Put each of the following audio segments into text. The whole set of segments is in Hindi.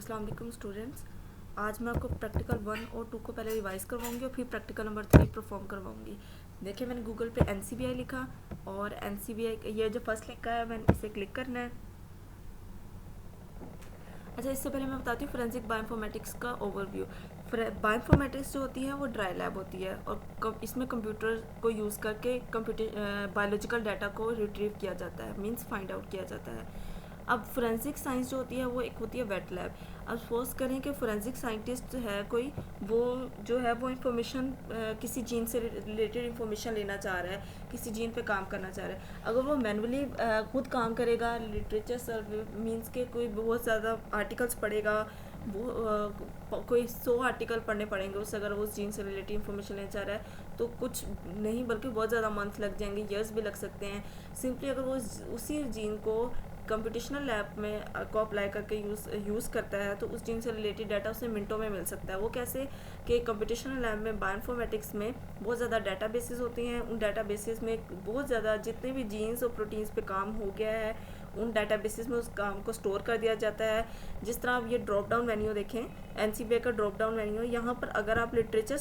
अस्सलाम वालेकुम स्टूडेंट्स। आज मैं आपको प्रैक्टिकल 1 और 2 को पहले रिवाइज़ करवाऊंगी और फिर प्रैक्टिकल नंबर 3 परफॉर्म करवाऊंगी। देखिए मैंने गूगल पे NCBI लिखा और NCBI ये जो फर्स्ट लिंक है मैंने इसे क्लिक करना है। अच्छा, इससे पहले मैं बताती हूँ फोरेंसिक बायोइन्फॉर्मेटिक्स का ओवरव्यू। बायोइन्फॉर्मेटिक्स जो होती है वो ड्राई लैब होती है और इसमें कंप्यूटर को यूज़ करके बायोलॉजिकल डाटा को रिट्रीव किया जाता है, मींस फाइंड आउट किया जाता है। अब फोरेंसिक साइंस जो होती है वो एक होती है वेट लैब। अब सपोज करें कि फोरेंसिक साइंटिस्ट है कोई, वो जो है वो इन्फॉर्मेशन किसी जीन से रिलेटेड इन्फॉर्मेशन लेना चाह रहा है, किसी जीन पे काम करना चाह रहा है। अगर वो मैनुअली खुद काम करेगा, लिटरेचर सर्वे मीन्स के कोई बहुत ज़्यादा आर्टिकल्स पढ़ेगा, वो कोई 100 आर्टिकल पढ़ने पड़ेंगे उससे अगर वो उस जीन से रिलेटेड इन्फॉर्मेशन लेना चाह रहा है, तो कुछ नहीं बल्कि बहुत ज़्यादा मंथ लग जाएंगे, ईयर्स भी लग सकते हैं। सिंपली अगर वो उसी जीन को कंप्यूटेशनल लैब में को अप्लाई करके यूज़ करता है तो उस जीन से रिलेटेड डाटा उसे मिनटों में मिल सकता है। वो कैसे कि कंप्यूटेशनल लैब में बायोइन्फॉर्मेटिक्स में बहुत ज़्यादा डाटा बेसिस होती हैं। उन डाटा बेसिस में बहुत ज़्यादा जितने भी जीन्स और प्रोटीन्स पे काम हो गया है उन डाटा बेसिस में उस काम को स्टोर कर दिया जाता है। जिस तरह आप ये ड्रॉप डाउन मेन्यू देखें, NCBI का ड्रॉप डाउन मेन्यू, यहाँ पर अगर आप लिटरेचर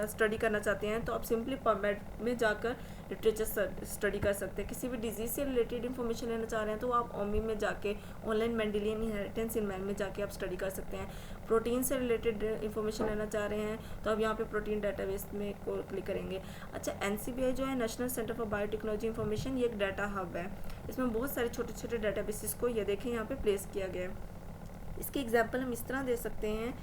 स्टडी करना चाहते हैं तो आप सिंपली पबमेड में जाकर लिटरेचर स्टडी कर सकते हैं। किसी भी डिजीज़ से रिलेटेड इन्फॉर्मेशन लेना चाह रहे हैं तो आप ओमी में जाके online Mendelian inheritance in man में जाके आप स्टडी कर सकते हैं। प्रोटीन से रिलेटेड इन्फॉर्मेशन लेना चाह रहे हैं तो आप यहाँ पे प्रोटीन डाटाबेस में को क्लिक करेंगे। अच्छा, NCBI जो है national centre for biotechnology information, ये एक डाटा हब है। इसमें बहुत सारे छोटे छोटे डाटाबेसिस को ये देखें यहाँ पे प्लेस किया गया है। इसके एग्जाम्पल हम इस तरह दे सकते हैं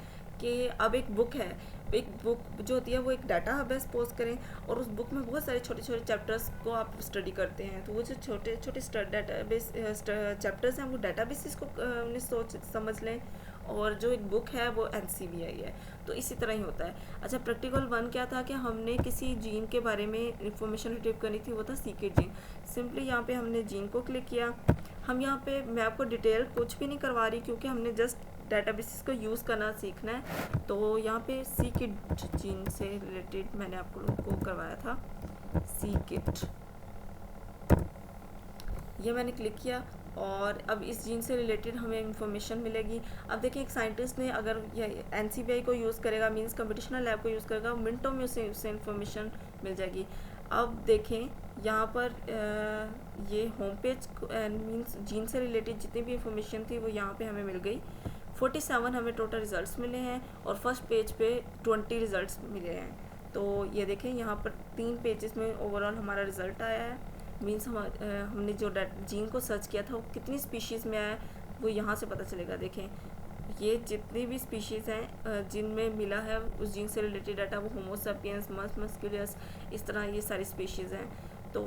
कि अब एक बुक है, एक बुक जो होती है वो एक डाटा हब है सपोज करें, और उस बुक में बहुत सारे छोटे छोटे चैप्टर्स को आप स्टडी करते हैं, तो वो जो छोटे छोटे डाटाबेस चैप्टर्स हैं वो डाटाबेसिस को सोच समझ लें, और जो एक बुक है वो NCBI है। तो इसी तरह ही होता है। अच्छा, प्रैक्टिकल 1 क्या था कि हमने किसी जीन के बारे में इंफॉर्मेशन रिट्रीव करनी थी, वो था सीकेट जीन। सिंपली यहाँ पे हमने जीन को क्लिक किया। हम यहाँ पे मैं आपको डिटेल कुछ भी नहीं करवा रही क्योंकि हमने जस्ट डाटाबेसिस को यूज़ करना सीखना है। तो यहाँ पे सीकिट जीन से रिलेटेड मैंने आप लोगों को करवाया था सीकिट, ये मैंने क्लिक किया और अब इस जीन से रिलेटेड हमें इंफॉर्मेशन मिलेगी। अब देखिए एक साइंटिस्ट ने अगर NCBI को यूज़ करेगा, मींस कंप्यूटेशनल लैब को यूज़ करेगा, मिनटों में उसे इंफॉर्मेशन मिल जाएगी। अब देखें यहाँ पर ये होम पेज मींस जीन से रिलेटेड जितनी भी इंफॉर्मेशन थी वो यहाँ पे हमें मिल गई। 47 हमें टोटल रिजल्ट्स मिले हैं और फर्स्ट पेज पे 20 रिजल्ट्स मिले हैं। तो ये देखें यहाँ पर 3 पेजेस में ओवरऑल हमारा रिजल्ट आया है। मीन्स हमने जो जीन को सर्च किया था वो कितनी स्पीशीज़ में आया वो यहाँ से पता चलेगा। देखें ये जितनी भी स्पीशीज़ हैं जिनमें मिला है उस जीन से रिलेटेड डाटा, वो होमो सैपियंस, मस्कुलस, इस तरह ये सारी स्पीशीज़ हैं। तो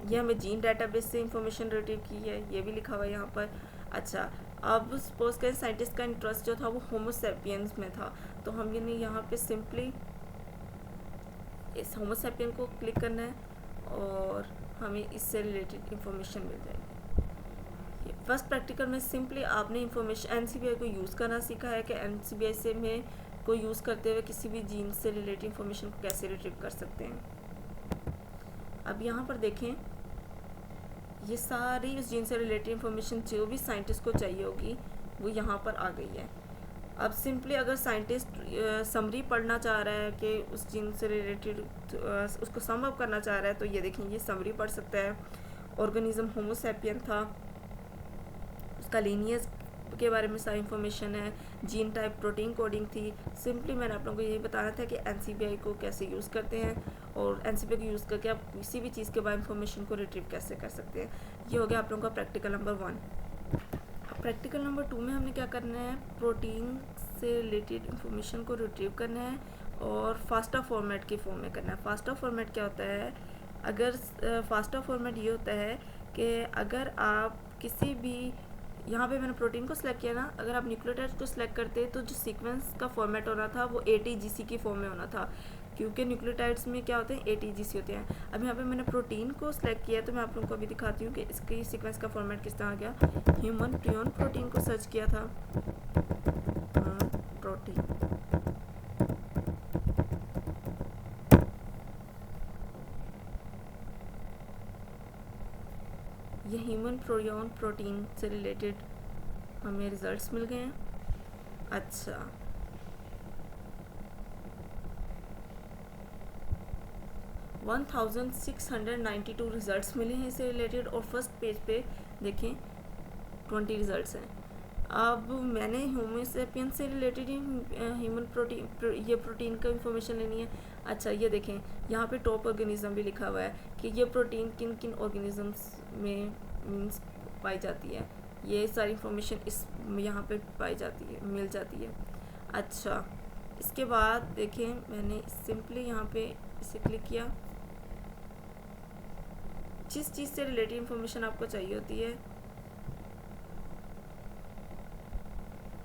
ये हमें जीन डाटाबेस से इंफॉर्मेशन रिट्रीव की है, ये भी लिखा हुआ है यहाँ पर। अच्छा, अब सपोज करें साइंटिस्ट का इंटरेस्ट जो था वो होमो सैपियंस में था, तो हम यानी यहाँ पे सिंपली इस होमो सैपियन को क्लिक करना है और हमें इससे रिलेटेड इंफॉर्मेशन मिल जाएगी। फर्स्ट प्रैक्टिकल में सिंपली आपने इंफॉर्मेशन NCBI को यूज़ करना सीखा है कि NCBI से में को यूज़ करते हुए किसी भी जीन से रिलेटेड इंफॉर्मेशन को कैसे रिट्रीव कर सकते हैं। अब यहाँ पर देखें ये सारी उस जीन से रिलेटेड इंफॉर्मेशन जो भी साइंटिस्ट को चाहिए होगी वो यहाँ पर आ गई है। अब सिंपली अगर साइंटिस्ट समरी पढ़ना चाह रहा है कि उस जीन से रिलेटेड उसको सम अप करना चाह रहा है तो ये देखें ये समरी पढ़ सकता है। ऑर्गेनिज्म होमो सैपियन था, उसका लीनियस के बारे में सारी इंफॉर्मेशन है, जीन टाइप, प्रोटीन कोडिंग थी। सिंपली मैंने आप लोगों को यही बताया था कि NCBI को कैसे यूज़ करते हैं और NCBI को यूज़ करके आप किसी भी चीज़ के बारे में इंफॉर्मेशन को रिट्रीव कैसे कर सकते हैं। ये हो गया आप लोगों का प्रैक्टिकल नंबर 1। प्रैक्टिकल नंबर 2 में हमने क्या करना है, प्रोटीन से रिलेटेड इंफॉर्मेशन को रिट्रीव करना है और फास्टा फॉर्मेट की फॉर्म में करना है। फास्टा फॉर्मेट क्या होता है, अगर फास्टा फॉर्मेट ये होता है कि अगर आप किसी भी, यहाँ पे मैंने प्रोटीन को सिलेक्ट किया ना, अगर आप न्यूक्लियोटाइड को सिलेक्ट करते तो जो सीक्वेंस का फॉर्मेट होना था वो ATGC की फॉर्म में होना था, क्योंकि न्यूक्लियोटाइड्स में क्या होते हैं ATGC होते हैं। अब यहाँ पे मैंने प्रोटीन को सिलेक्ट किया तो मैं आप लोगों को अभी दिखाती हूँ कि इसकी सीक्वेंस का फॉर्मेट किस तरह आ गया। ह्यूमन प्रियन प्रोटीन को सर्च किया था, प्रोटीन, ये ह्यूमन प्रियन प्रोटीन से रिलेटेड हमें रिजल्ट्स मिल गए हैं। अच्छा, 1692 रिजल्ट्स मिले हैं इससे रिलेटेड, और फर्स्ट पेज पे देखें 20 रिजल्ट्स हैं। अब मैंने होमोसेपियन से रिलेटेड ह्यूमन प्रोटीन ये प्रोटीन का इंफॉर्मेशन लेनी है। अच्छा, ये देखें यहाँ पे टॉप ऑर्गेनिज्म भी लिखा हुआ है कि ये प्रोटीन किन किन ऑर्गेनिजम्स में मीन्स पाई जाती है। ये सारी इंफॉर्मेशन इस यहाँ पे पाई जाती है, मिल जाती है। अच्छा, इसके बाद देखें मैंने सिंपली यहाँ पे इसे क्लिक किया, जिस चीज़ से रिलेटेड इंफॉर्मेशन आपको चाहिए होती है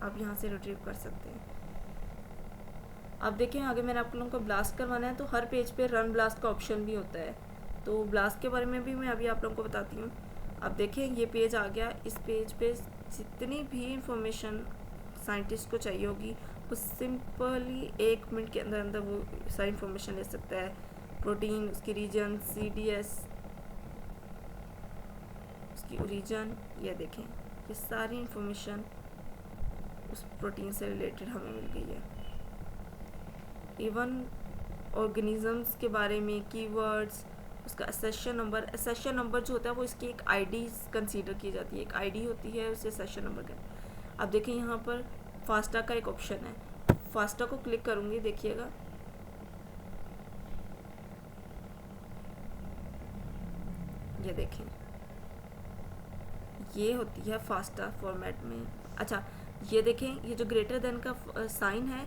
आप यहाँ से रिट्रीव कर सकते हैं। अब देखें आगे मैंने आप लोगों को ब्लास्ट करवाना है तो हर पेज पे रन ब्लास्ट का ऑप्शन भी होता है, तो ब्लास्ट के बारे में भी मैं अभी आप लोगों को बताती हूँ। अब देखें ये पेज आ गया, इस पेज पे जितनी भी इंफॉर्मेशन साइंटिस्ट को चाहिए होगी वो सिंपली 1 मिनट के अंदर अंदर वो सारी इंफॉर्मेशन ले सकता है। प्रोटीन, उसकी रीजन, CDS, उसकी ओरिजिन, ये देखें ये सारी इंफॉर्मेशन उस प्रोटीन से रिलेटेड हमें मिल गई है। इवन ऑर्गेनिजम्स के बारे में, कीवर्ड्स, उसका एसेशन नंबर जो होता है वो इसकी एक आईडी कंसीडर की जाती है, एक आईडी होती है उसे एसेशन नंबर का। अब देखिए यहाँ पर फास्टा का एक ऑप्शन है, फास्टा को क्लिक करूँगी, देखिएगा ये देखें ये होती है फास्टा फॉर्मेट में। अच्छा, ये देखें ये जो ग्रेटर देन का साइन है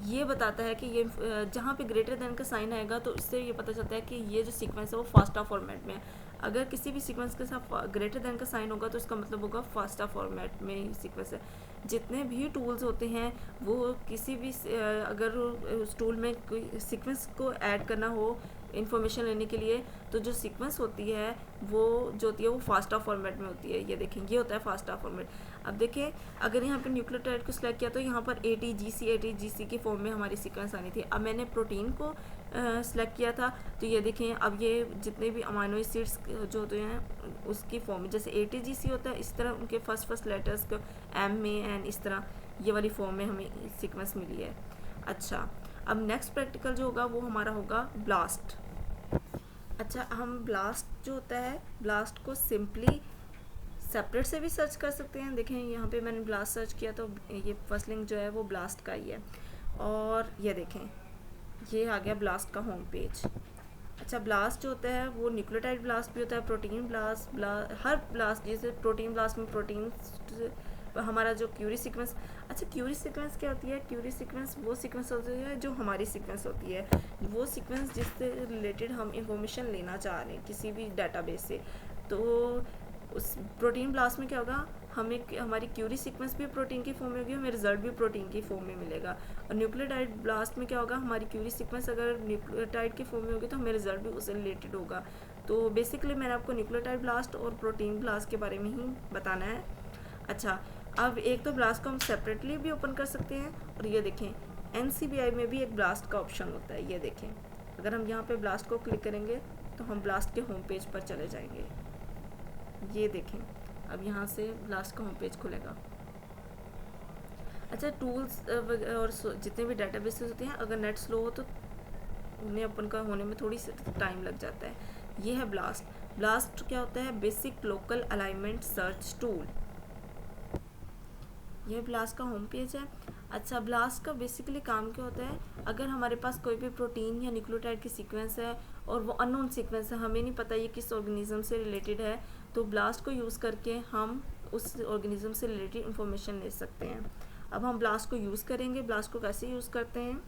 ये बताता है कि ये जहाँ पे ग्रेटर देन का साइन आएगा तो इससे ये पता चलता है कि ये जो सीक्वेंस है वो फास्टा फॉर्मेट में है। अगर किसी भी सीक्वेंस के साथ ग्रेटर देन का साइन होगा तो इसका मतलब होगा फास्टा फॉर्मेट में सीक्वेंस है। जितने भी टूल्स होते हैं वो किसी भी अगर उस टूल में कोई सीक्वेंस को ऐड करना हो इन्फॉर्मेशन लेने के लिए तो जो सीक्वेंस होती है वो जो होती है वो फास्टा फॉर्मेट में होती है। ये देखें ये होता है फास्टा फॉर्मेट। अब देखिए अगर यहाँ पे न्यूक्लियोटाइड को सिलेक्ट किया तो यहाँ पर ATGC की फॉर्म में हमारी सीक्वेंस आनी थी। अब मैंने प्रोटीन को सिलेक्ट किया था तो ये देखें अब ये जितने भी अमाइनो एसिड्स जो होते हैं उसकी फॉर्म में जैसे ATGC होता है इस तरह उनके फर्स्ट लेटर्स को M में N इस तरह ये वाली फॉर्म में हमें सीक्वेंस मिली है। अच्छा, अब नेक्स्ट प्रैक्टिकल जो होगा वो हमारा होगा ब्लास्ट। अच्छा, हम ब्लास्ट जो होता है ब्लास्ट को सिंपली सेपरेट से भी सर्च कर सकते हैं। देखें यहाँ पे मैंने ब्लास्ट सर्च किया तो ये फर्स्ट लिंक जो है वो ब्लास्ट का ही है, और ये देखें ये आ गया ब्लास्ट का होम पेज। अच्छा, ब्लास्ट जो होता है वो न्यूक्लियोटाइड ब्लास्ट भी होता है, प्रोटीन ब्लास्ट, हर ब्लास्ट जैसे प्रोटीन ब्लास्ट में प्रोटीन हमारा जो क्यूरी सीक्वेंस। अच्छा, क्यूरी सीक्वेंस क्या होती है? क्यूरी सीक्वेंस वो सीक्वेंस होती है जो हमारी सीक्वेंस होती है, वो सीक्वेंस जिससे रिलेटेड हम इंफॉर्मेशन लेना चाह रहे हैं किसी भी डाटाबेस से। तो उस प्रोटीन ब्लास्ट में क्या होगा, हमें हमारी क्यूरी सीक्वेंस भी प्रोटीन की फॉर्म में होगी, हमें रिजल्ट भी प्रोटीन की फॉर्म में मिलेगा। और न्यूक्लियोटाइड ब्लास्ट में क्या होगा, हमारी क्यूरी सीक्वेंस अगर न्यूक्लियोटाइड की फॉर्म में होगी तो हमें रिजल्ट भी उससे रिलेटेड होगा। तो बेसिकली मैंने आपको न्यूक्लियोटाइड ब्लास्ट और प्रोटीन ब्लास्ट के बारे में ही बताना है। अच्छा, अब एक तो ब्लास्ट को हम सेपरेटली भी ओपन कर सकते हैं, और ये देखें NCBI में भी एक ब्लास्ट का ऑप्शन होता है। ये देखें अगर हम यहाँ पे ब्लास्ट को क्लिक करेंगे तो हम ब्लास्ट के होम पेज पर चले जाएंगे। ये देखें अब यहाँ से ब्लास्ट का होम पेज खुलेगा। अच्छा, टूल्स और जितने भी डेटाबेसेस होते हैं अगर नेट स्लो हो तो उन्हें ओपन का होने में थोड़ी सी टाइम लग जाता है। ये है ब्लास्ट। ब्लास्ट क्या होता है? Basic local alignment search tool. यह ब्लास्ट का होम पेज है। अच्छा, ब्लास्ट का बेसिकली काम क्या होता है, अगर हमारे पास कोई भी प्रोटीन या न्यूक्लियोटाइड की सीक्वेंस है और वो अननोन सीक्वेंस है, हमें नहीं पता ये किस ऑर्गेनिज्म से रिलेटेड है, तो ब्लास्ट को यूज़ करके हम उस ऑर्गेनिज्म से रिलेटेड इंफॉर्मेशन ले सकते हैं। अब हम ब्लास्ट को यूज़ करेंगे। ब्लास्ट को कैसे यूज़ करते हैं